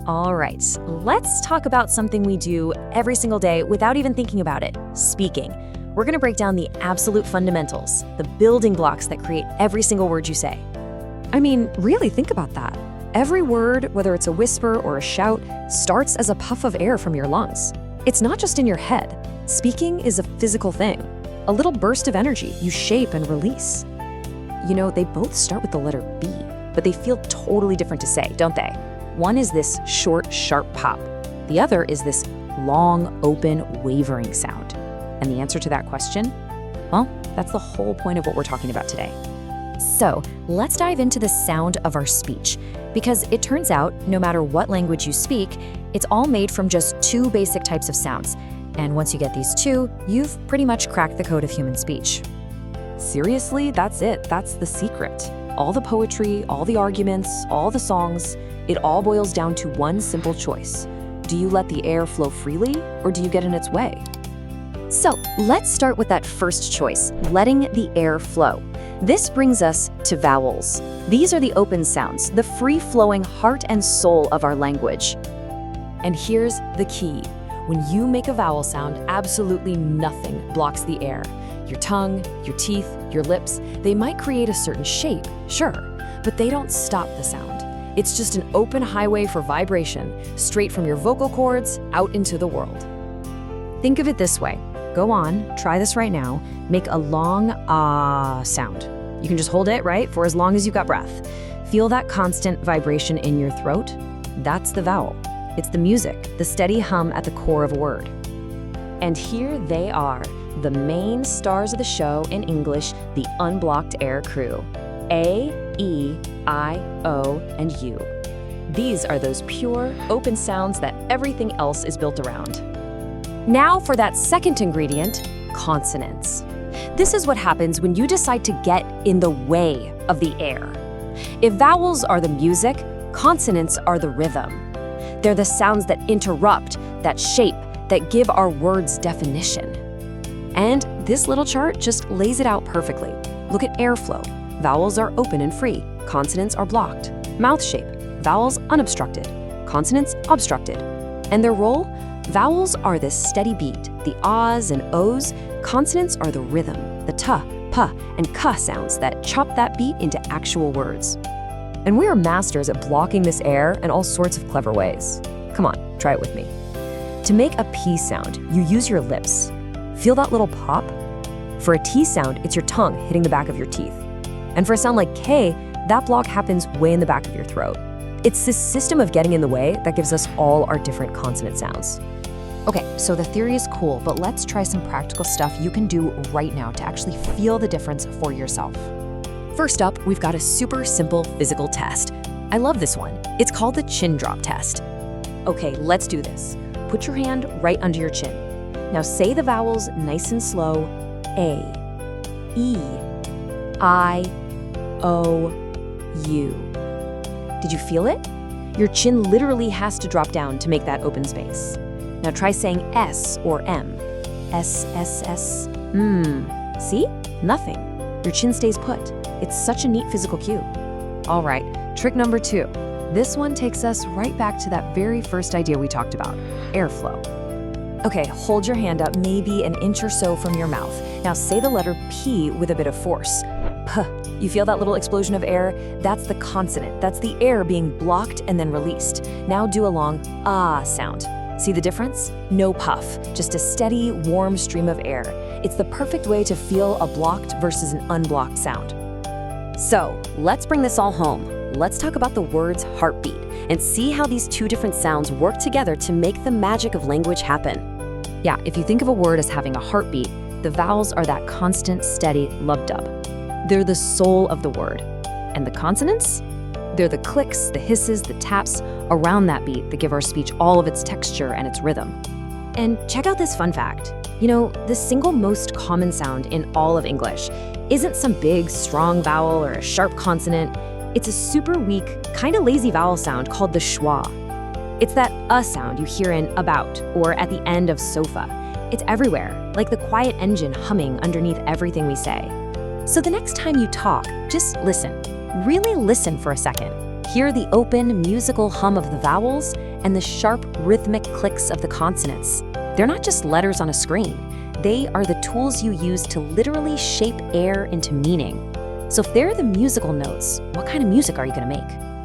All right, let's talk about something we do every single day without even thinking about it, speaking. We're going to break down the absolute fundamentals, the building blocks that create every single word you say. I mean, really think about that. Every word, whether it's a whisper or a shout, starts as a puff of air from your lungs. It's not just in your head. Speaking is a physical thing, a little burst of energy you shape and release. You know, they both start with the letter B, but they feel totally different to say, don't they? One is this short, sharp pop. The other is this long, open, wavering sound. And the answer to that question? Well, that's the whole point of what we're talking about today. So let's dive into the sound of our speech, because it turns out no matter what language you speak, it's all made from just two basic types of sounds. And once you get these two, you've pretty much cracked the code of human speech. Seriously, that's it. That's the secret. All the poetry, all the arguments, all the songs, it all boils down to one simple choice. Do you let the air flow freely, or do you get in its way? So let's start with that first choice, letting the air flow. This brings us to vowels. These are the open sounds, the free-flowing heart and soul of our language. And here's the key. When you make a vowel sound, absolutely nothing blocks the air. Your tongue, your teeth, your lips, they might create a certain shape, sure, but they don't stop the sound. It's just an open highway for vibration, straight from your vocal cords out into the world. Think of it this way. Go on, try this right now. Make a long ah sound. You can just hold it, right, for as long as you've got breath. Feel that constant vibration in your throat? That's the vowel. It's the music, the steady hum at the core of a word. And here they are, the main stars of the show in English, the unblocked air crew. A, E, I, O, and U. These are those pure, open sounds that everything else is built around. Now for that second ingredient, consonants. This is what happens when you decide to get in the way of the air. If vowels are the music, consonants are the rhythm. They're the sounds that interrupt, that shape, that give our words definition. And this little chart just lays it out perfectly. Look at airflow. Vowels are open and free. Consonants are blocked. Mouth shape. Vowels unobstructed. Consonants obstructed. And their role? Vowels are this steady beat, the ahs and ohs. Consonants are the rhythm, the ta, pa, and ka sounds that chop that beat into actual words. And we are masters at blocking this air in all sorts of clever ways. Come on, try it with me. To make a P sound, you use your lips. Feel that little pop? For a T sound, it's your tongue hitting the back of your teeth. And for a sound like K, that block happens way in the back of your throat. It's this system of getting in the way that gives us all our different consonant sounds. Okay, so the theory is cool, but let's try some practical stuff you can do right now to actually feel the difference for yourself. First up, we've got a super simple physical test. I love this one. It's called the chin drop test. Okay, let's do this. Put your hand right under your chin. Now say the vowels nice and slow. A, E, I, O, U. Did you feel it? Your chin literally has to drop down to make that open space. Now try saying S or M. S, S, S. See? Nothing. Your chin stays put. It's such a neat physical cue. All right, trick number 2. This one takes us right back to that very first idea we talked about, airflow. Okay, hold your hand up maybe an inch or so from your mouth. Now say the letter P with a bit of force. P. You feel that little explosion of air? That's the consonant. That's the air being blocked and then released. Now do a long ah sound. See the difference? No puff, just a steady, warm stream of air. It's the perfect way to feel a blocked versus an unblocked sound. So let's bring this all home. Let's talk about the word's heartbeat and see how these two different sounds work together to make the magic of language happen. Yeah, if you think of a word as having a heartbeat, the vowels are that constant, steady lub-dub. They're the soul of the word. And the consonants? They're the clicks, the hisses, the taps around that beat that give our speech all of its texture and its rhythm. And check out this fun fact. You know, the single most common sound in all of English isn't some big, strong vowel or a sharp consonant. It's a super weak, kind of lazy vowel sound called the schwa. It's that sound you hear in about or at the end of sofa. It's everywhere, like the quiet engine humming underneath everything we say. So the next time you talk, just listen. Really listen for a second. Hear the open, musical hum of the vowels and the sharp, rhythmic clicks of the consonants. They're not just letters on a screen. They are the tools you use to literally shape air into meaning. So if they're the musical notes, what kind of music are you going to make?